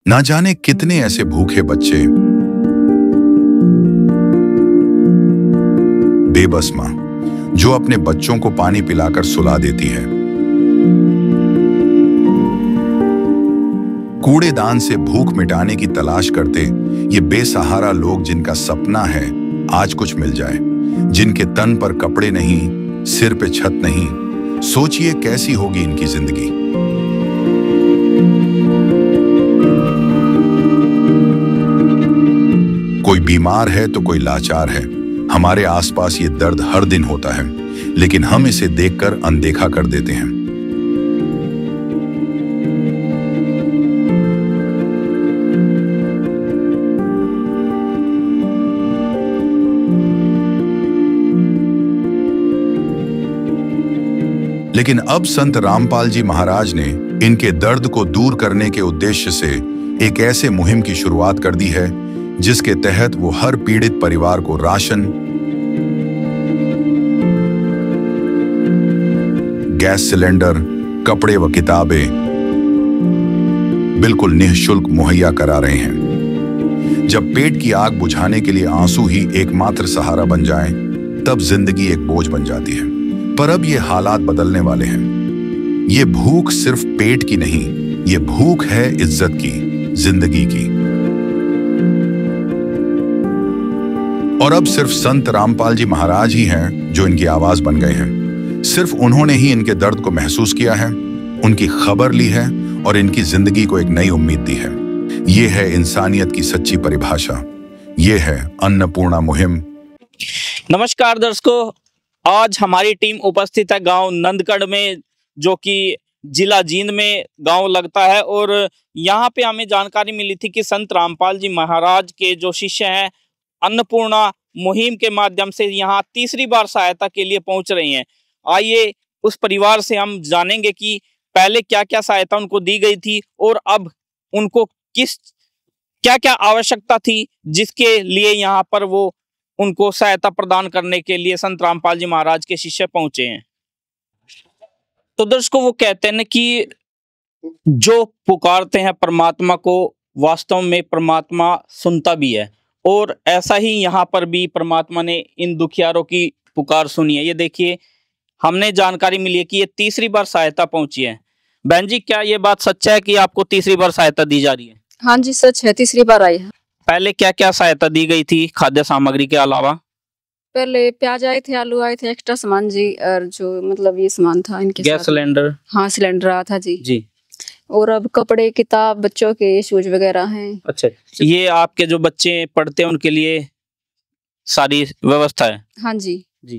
ना जाने कितने ऐसे भूखे बच्चे, बेबस मां जो अपने बच्चों को पानी पिलाकर सुला देती है। कूड़ेदान से भूख मिटाने की तलाश करते ये बेसहारा लोग, जिनका सपना है आज कुछ मिल जाए, जिनके तन पर कपड़े नहीं, सिर पे छत नहीं, सोचिए कैसी होगी इनकी जिंदगी। कोई बीमार है तो कोई लाचार है। हमारे आसपास ये दर्द हर दिन होता है, लेकिन हम इसे देखकर अनदेखा कर देते हैं। लेकिन अब संत रामपाल जी महाराज ने इनके दर्द को दूर करने के उद्देश्य से एक ऐसे मुहिम की शुरुआत कर दी है, जिसके तहत वो हर पीड़ित परिवार को राशन, गैस सिलेंडर, कपड़े व किताबें बिल्कुल निःशुल्क मुहैया करा रहे हैं। जब पेट की आग बुझाने के लिए आंसू ही एकमात्र सहारा बन जाएं, तब जिंदगी एक बोझ बन जाती है। पर अब ये हालात बदलने वाले हैं। ये भूख सिर्फ पेट की नहीं, ये भूख है इज्जत की, जिंदगी की। और अब सिर्फ संत रामपाल जी महाराज ही हैं जो इनकी आवाज बन गए हैं। सिर्फ उन्होंने ही इनके दर्द को महसूस किया है, उनकी खबर ली है और इनकी जिंदगी को एक नई उम्मीद दी है। ये है इंसानियत की सच्ची परिभाषा। ये है अन्नपूर्णा मुहिम। नमस्कार दर्शकों, आज हमारी टीम उपस्थित है गांव नंदगढ़ में, जो कि जिला जींद में गांव लगता है। और यहाँ पे हमें जानकारी मिली थी कि संत रामपाल जी महाराज के जो शिष्य हैं अन्नपूर्णा मुहिम के माध्यम से यहाँ तीसरी बार सहायता के लिए पहुंच रही हैं। आइए उस परिवार से हम जानेंगे कि पहले क्या क्या सहायता उनको दी गई थी और अब उनको क्या क्या आवश्यकता थी, जिसके लिए यहाँ पर वो उनको सहायता प्रदान करने के लिए संत रामपाल जी महाराज के शिष्य पहुंचे हैं। तो दर्शकों, वो कहते हैं कि जो पुकारते हैं परमात्मा को, वास्तव में परमात्मा सुनता भी है। और ऐसा ही यहाँ पर भी परमात्मा ने इन दुखियारों की पुकार सुनी है। ये देखिए, हमने जानकारी मिली है कि ये तीसरी बार सहायता पहुंची है। बहन जी, क्या ये बात सच है कि आपको तीसरी बार सहायता दी जा रही है? हाँ जी, सच है, तीसरी बार आई है। पहले क्या क्या सहायता दी गई थी खाद्य सामग्री के अलावा? पहले प्याज आए थे, आलू आए थे, एक्स्ट्रा सामान जी, और जो मतलब ये सामान था इनके गैस साथ। सिलेंडर? हाँ, सिलेंडर आया था जी। जी। और अब कपड़े, किताब, बच्चों के शूज वगैरह हैं। अच्छा, ये आपके जो बच्चे पढ़ते हैं उनके लिए सारी व्यवस्था है? हाँ जी। जी।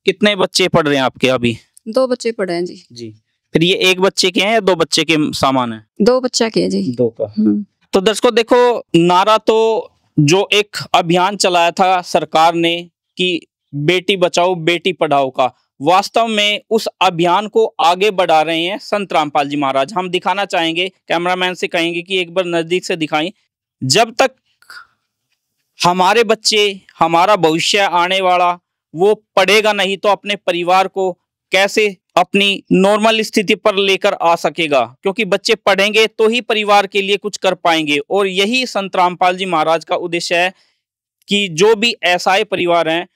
कितने बच्चे पढ़ रहे हैं आपके अभी? 2 बच्चे पढ़े हैं जी। जी। फिर ये एक बच्चे के हैं या 2 बच्चे के सामान है? 2 बच्चा के जी। 2 का। तो दर्शकों देखो, नारा तो जो एक अभियान चलाया था सरकार ने कि बेटी बचाओ बेटी पढ़ाओ का, वास्तव में उस अभियान को आगे बढ़ा रहे हैं संत रामपाल जी महाराज। हम दिखाना चाहेंगे, कैमरामैन से कहेंगे कि एक बार नजदीक से दिखाएं। जब तक हमारे बच्चे, हमारा भविष्य आने वाला वो पढ़ेगा नहीं, तो अपने परिवार को कैसे अपनी नॉर्मल स्थिति पर लेकर आ सकेगा? क्योंकि बच्चे पढ़ेंगे तो ही परिवार के लिए कुछ कर पाएंगे। और यही संत रामपाल जी महाराज का उद्देश्य है कि जो भी असहाय परिवार हैं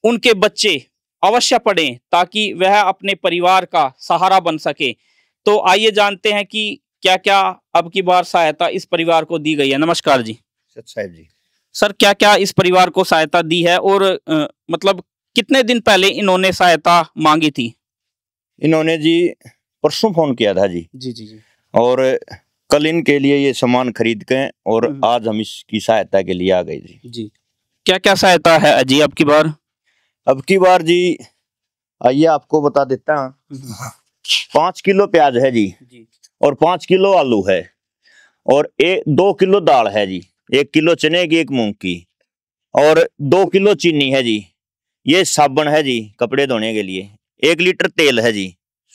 उनके बच्चे अवश्य पढ़ें, ताकि वह अपने परिवार का सहारा बन सके। तो आइए जानते हैं कि क्या क्या अब की बार सहायता इस परिवार को दी गई है। नमस्कार जी। साहब जी। सर, क्या क्या इस परिवार को सहायता दी है और मतलब कितने दिन पहले इन्होंने सहायता मांगी थी? इन्होंने जी परसों फोन किया था जी। जी जी जी। और कल इनके लिए ये सामान खरीद के और आज हम इसकी सहायता के लिए आ गए जी। जी। क्या क्या सहायता है जी अब की बार? अब की बार जी आइए आपको बता देता हूँ। 5 किलो प्याज है जी, और 5 किलो आलू है, और 2 किलो दाल है जी, 1 किलो चने की, 1 मूंग की, और 2 किलो चीनी है जी। ये साबुन है जी कपड़े धोने के लिए, 1 लीटर तेल है जी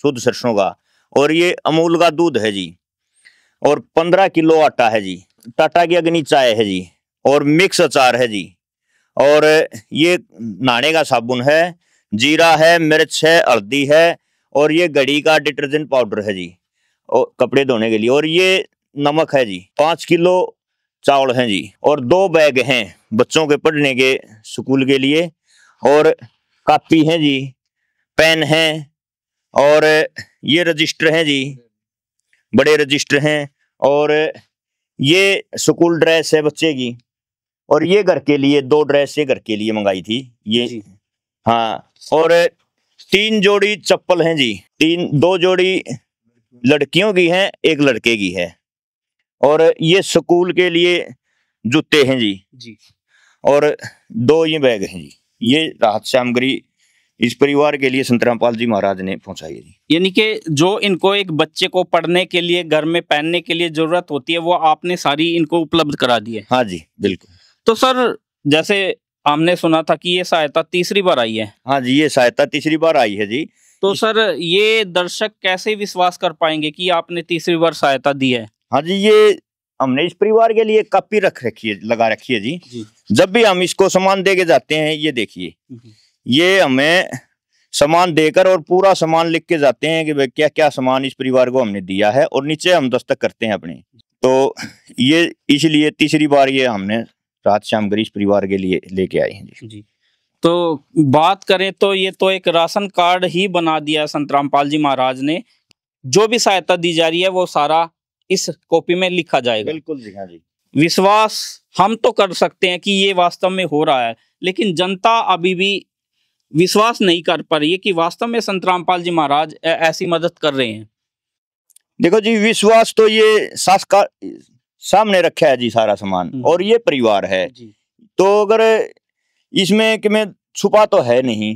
शुद्ध सरसों का, और ये अमूल का दूध है जी, और 15 किलो आटा है जी, टाटा की अग्नि चाय है जी, और मिक्स अचार है जी, और ये नहाने का साबुन है, जीरा है, मिर्च है, हल्दी है, और ये घड़ी का डिटर्जेंट पाउडर है जी, और कपड़े धोने के लिए। और ये नमक है जी, 5 किलो चावल है जी, और 2 बैग हैं बच्चों के पढ़ने के स्कूल के लिए, और कॉपी है जी, पेन है, और ये रजिस्टर है जी, बड़े रजिस्टर हैं, और ये स्कूल ड्रेस है बच्चे की, और ये घर के लिए 2 ड्रेस ये घर के लिए मंगाई थी ये जी। हाँ, और 3 जोड़ी चप्पल हैं जी, 2 जोड़ी लड़कियों की हैं, 1 लड़के की है, और ये स्कूल के लिए जूते हैं जी, जी। और 2 ये बैग हैं जी। ये राहत सामग्री इस परिवार के लिए संत रामपाल जी महाराज ने पहुंचाई है जी। यानी कि जो इनको एक बच्चे को पढ़ने के लिए, घर में पहनने के लिए जरूरत होती है, वो आपने सारी इनको उपलब्ध करा दी है। हाँ जी बिल्कुल। तो सर, जैसे हमने सुना था कि ये सहायता तीसरी बार आई है। हाँ जी, ये सहायता तीसरी बार आई है जी। तो सर, ये दर्शक कैसे विश्वास कर पाएंगे कि आपने तीसरी बार सहायता दी है? हाँ जी, ये हमने इस परिवार के लिए कॉपी रख रखी है, लगा रखी है जी। जब भी हम इसको सामान दे के जाते हैं, ये देखिए, ये हमें सामान देकर और पूरा सामान लिख के जाते हैं कि भाई क्या क्या सामान इस परिवार को हमने दिया है, और नीचे हम दस्तक करते हैं अपने। तो ये इसलिए तीसरी बार ये हमने राहत सामग्री इस परिवार के लिए लेके आए हैं जी। तो बात करें तो ये तो एक राशन कार्ड ही बना दिया संत रामपाल जी महाराज ने। जो भी सहायता दी जा रही है वो सारा इस कॉपी में लिखा जाएगा। बिल्कुल जी, हाँ जी। विश्वास हम तो कर सकते हैं कि ये वास्तव में हो रहा है, लेकिन जनता अभी भी विश्वास नहीं कर पा रही है कि वास्तव में संत रामपाल जी महाराज ऐसी मदद कर रहे हैं। देखो जी, विश्वास तो ये सामने रखा है जी सारा सामान, और ये परिवार है जी। तो अगर इसमें कि मैं छुपा तो है नहीं,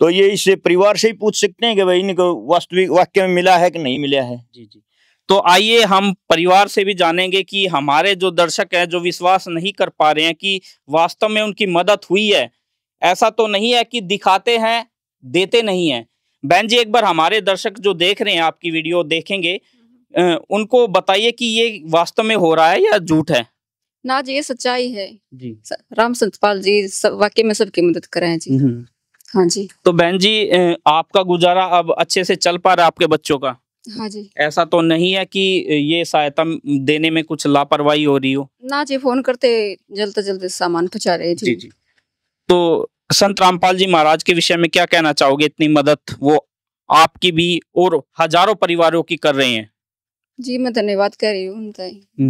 तो ये इस परिवार से ही पूछ सकते हैं कि भाई इनको वास्तविक वाक्य में मिला है कि नहीं मिला है। जी जी। तो आइए हम परिवार से भी जानेंगे कि हमारे जो दर्शक हैं, जो विश्वास नहीं कर पा रहे हैं कि वास्तव में उनकी मदद हुई है, ऐसा तो नहीं है कि दिखाते हैं देते नहीं हैं। बहन जी, एक बार हमारे दर्शक जो देख रहे हैं, आपकी वीडियो देखेंगे, उनको बताइए कि ये वास्तव में हो रहा है या झूठ है? ना जी, ये सच्चाई है जी। राम सतपाल जी वाकई में सबकी मदद कर रहे हैं जी। हाँ जी। तो बहन जी, आपका गुजारा अब अच्छे से चल पा रहा है आपके बच्चों का? हाँ जी। ऐसा तो नहीं है कि ये सहायता देने में कुछ लापरवाही हो रही हो? ना जी, फोन करते जल्द से जल्द सामान पहुंचा रहे हैं जी। जी। तो संत रामपाल जी महाराज के विषय में क्या कहना चाहोगे? इतनी मदद वो आपकी भी और हजारों परिवारों की कर रहे हैं। जी, मैं धन्यवाद कह रही हूँ उनका,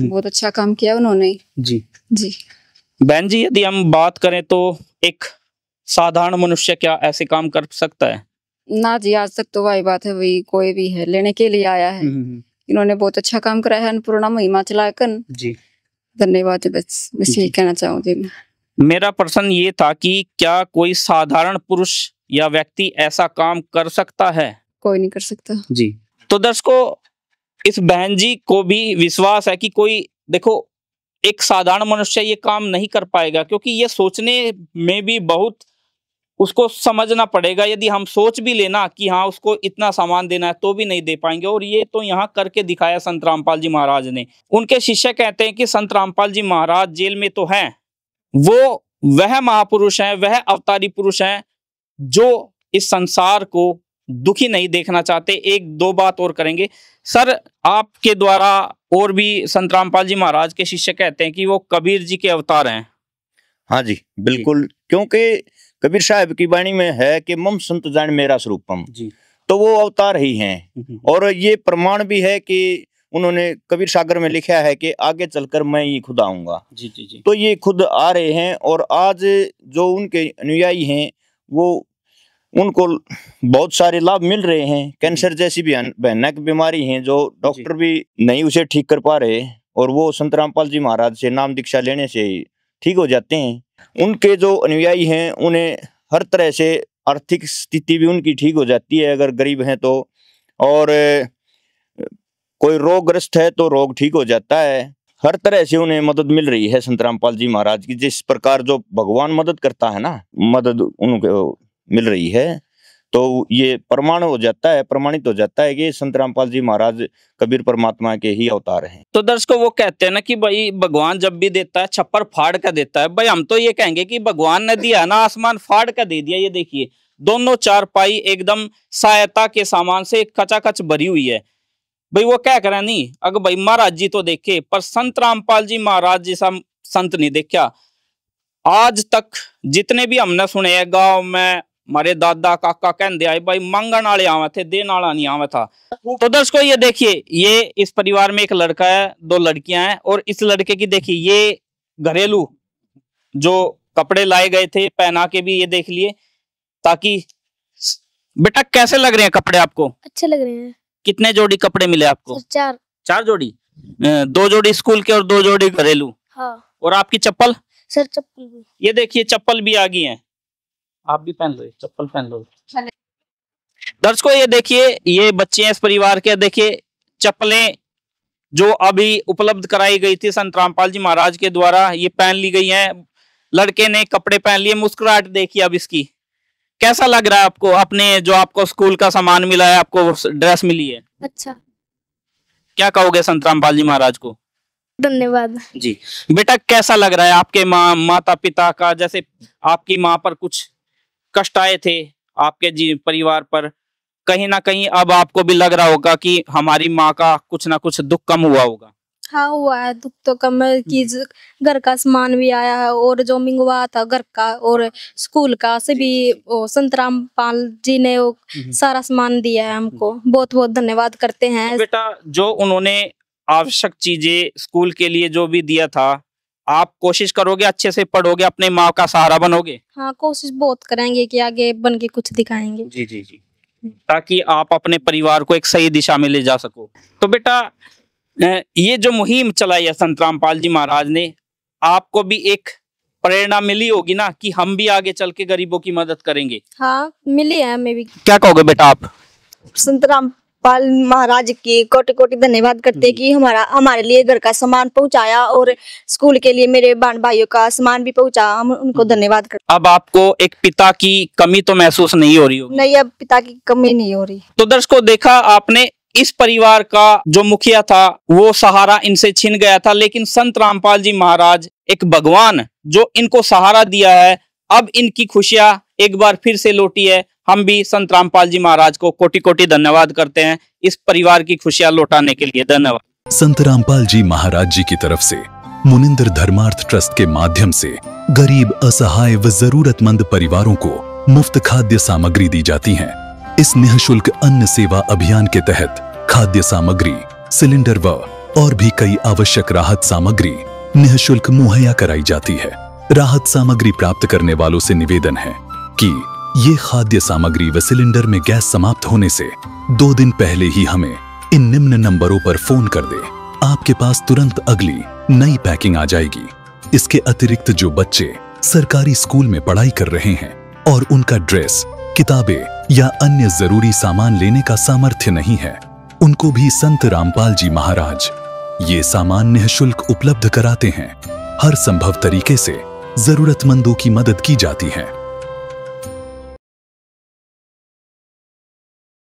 बहुत अच्छा काम किया उन्होंने। जी जी। बहन जी, यदि हम बात करें तो एक साधारण मनुष्य क्या ऐसे काम कर सकता है? ना जी, आज तक तो वही बात है, वही कोई भी है लेने के लिए आया है। इन्होंने बहुत अच्छा काम करा है, अन्नपूर्णा महिमा चलाकर। जी, धन्यवाद। बस यही कहना चाहूँगी मैं। मेरा प्रश्न ये था कि क्या कोई साधारण पुरुष या व्यक्ति ऐसा काम कर सकता है? कोई नहीं कर सकता जी। तो दर्शकों, इस बहन जी को भी विश्वास है कि कोई, देखो, एक साधारण मनुष्य ये काम नहीं कर पाएगा, क्योंकि ये सोचने में भी बहुत उसको समझना पड़ेगा। यदि हम सोच भी लेना कि हाँ उसको इतना सामान देना है, तो भी नहीं दे पाएंगे। और ये तो यहाँ करके दिखाया संत रामपाल जी महाराज ने। उनके शिष्य कहते हैं कि संत रामपाल जी महाराज जेल में तो हैं, वो वह महापुरुष हैं, वह अवतारी पुरुष हैं जो इस संसार को दुखी नहीं देखना चाहते। एक दो बात और करेंगे सर, आपके द्वारा और भी संत रामपाल जी महाराज के शिष्य कहते हैं कि वो कबीर जी के अवतार हैं। हाँ जी बिल्कुल, क्योंकि कबीर साहब की वाणी में है कि मम संत जान मेरा स्वरूपम जी। तो वो अवतार ही हैं। और ये प्रमाण भी है कि उन्होंने कबीर सागर में लिखा है कि आगे चलकर मैं ही खुद आऊंगा। जी जी जी। तो ये खुद आ रहे हैं, और आज जो उनके अनुयायी हैं वो उनको बहुत सारे लाभ मिल रहे हैं। कैंसर जैसी भी भयानक बीमारी है जो डॉक्टर भी नहीं उसे ठीक कर पा रहे, और वो संत रामपाल जी महाराज से नाम दीक्षा लेने से ठीक हो जाते हैं। उनके जो अनुयायी हैं उन्हें हर तरह से आर्थिक स्थिति भी उनकी ठीक हो जाती है, अगर गरीब हैं तो, और कोई रोगग्रस्त है तो रोग ठीक हो जाता है। हर तरह से उन्हें मदद मिल रही है संत रामपाल जी महाराज की। जिस प्रकार जो भगवान मदद करता है ना, मदद उनको मिल रही है। तो ये प्रमाणित हो जाता है कि संत रामपाल जी महाराज कबीर परमात्मा के ही अवतार हैं। तो दर्शकों, वो कहते हैं ना कि भाई भगवान जब भी देता है छप्पर फाड़ कर देता है। भाई हम तो ये कहेंगे कि भगवान ने दिया ना, आसमान फाड़ कर दे दिया। ये देखिए, दोनों चारपाई एकदम सहायता के सामान से कचाकच भरी हुई है। भाई वो क्या करें नहीं, अगर भाई महाराज जी तो देखे पर संत रामपाल जी महाराज जैसा संत नहीं देखा आज तक। जितने भी हमने सुने हैं गांव में, हमारे दादा काका कहते आए भाई मांगण वाले आवे थे, देने वाला नहीं आवे था। तो दर्शकों ये देखिए, ये इस परिवार में एक लड़का है, 2 लड़कियां हैं, और इस लड़के की देखिए ये घरेलू जो कपड़े लाए गए थे पहना के भी ये देख लिए, ताकि बेटा कैसे लग रहे हैं कपड़े आपको? अच्छे लग रहे हैं। कितने जोड़ी कपड़े मिले आपको? 4 जोड़ी। 2 जोड़ी स्कूल के और 2 जोड़ी घरेलू। हाँ। और आपकी चप्पल? सर चप्पल भी। ये देखिए चप्पल भी आ गई है, आप भी पहन लो, चप्पल पहन लो। दर्शकों ये देखिए, ये बच्चे हैं इस परिवार के, देखिए चप्पलें जो अभी उपलब्ध कराई गई थी संत रामपाल जी महाराज के द्वारा, ये पहन ली गई हैं। लड़के ने कपड़े पहन लिए, मुस्कुराहट देखिए अब इसकी। कैसा लग रहा है आपको अपने जो आपको स्कूल का सामान मिला है, आपको ड्रेस मिली है? अच्छा। क्या कहोगे संत रामपाल जी महाराज को? धन्यवाद जी। बेटा कैसा लग रहा है आपके माता पिता का, जैसे आपकी माँ पर कुछ कष्ट आए थे आपके जी परिवार पर, कहीं ना कहीं अब आपको भी लग रहा होगा कि हमारी माँ का कुछ ना कुछ दुख कम हुआ होगा? हाँ हुआ है, दुख तो कम है कि घर का सामान भी आया है, और जो मंगवा था घर का और स्कूल का सभी संत रामपाल जी ने वो सारा सामान दिया है हमको। बहुत बहुत धन्यवाद करते हैं। बेटा जो उन्होंने आवश्यक चीजें स्कूल के लिए जो भी दिया था, आप कोशिश करोगे अच्छे से पढ़ोगे, अपने माँ का सहारा बनोगे? हाँ कोशिश बहुत करेंगे कि आगे बन के कुछ दिखाएंगे। जी जी जी, ताकि आप अपने परिवार को एक सही दिशा में ले जा सको। तो बेटा ये जो मुहिम चलाई है संत रामपाल जी महाराज ने, आपको भी एक प्रेरणा मिली होगी ना कि हम भी आगे चल के गरीबों की मदद करेंगे? हाँ मिली है हमें भी। क्या कहोगे बेटा आप? संत रामपाल महाराज की कोटि कोटि धन्यवाद करते कि हमारे लिए घर का सामान पहुंचाया और स्कूल के लिए मेरे बहन भाइयों का सामान भी पहुंचा, हम उनको धन्यवाद करते। अब आपको एक पिता की कमी तो महसूस नहीं हो रही होगी? नहीं, अब पिता की कमी नहीं हो रही। तो दर्शकों देखा आपने, इस परिवार का जो मुखिया था वो सहारा इनसे छिन गया था, लेकिन संत रामपाल जी महाराज एक भगवान जो इनको सहारा दिया है, अब इनकी खुशियां एक बार फिर से लौटी है। हम भी संत रामपाल जी महाराज को कोटि कोटि धन्यवाद करते हैं इस परिवार की खुशियां लौटाने के लिए। धन्यवाद। संत रामपाल जी महाराज जी की तरफ से मुनिंद्र धर्मार्थ ट्रस्ट के माध्यम से गरीब, असहाय व जरूरतमंद परिवारों को मुफ्त खाद्य सामग्री दी जाती है। इस निःशुल्क अन्न सेवा अभियान के तहत खाद्य सामग्री, सिलेंडर व और भी कई आवश्यक राहत सामग्री निःशुल्क मुहैया कराई जाती है। राहत सामग्री प्राप्त करने वालों से निवेदन है कि ये खाद्य सामग्री व सिलेंडर में गैस समाप्त होने से 2 दिन पहले ही हमें इन निम्न नंबरों पर फोन कर दे। आपके पास तुरंत अगली नई पैकिंग आ जाएगी। इसके अतिरिक्त जो बच्चे सरकारी स्कूल में पढ़ाई कर रहे हैं और उनका ड्रेस, किताबें या अन्य जरूरी सामान लेने का सामर्थ्य नहीं है, उनको भी संत रामपाल जी महाराज ये सामान निःशुल्क उपलब्ध कराते हैं। हर संभव तरीके से जरूरतमंदों की मदद की जाती है।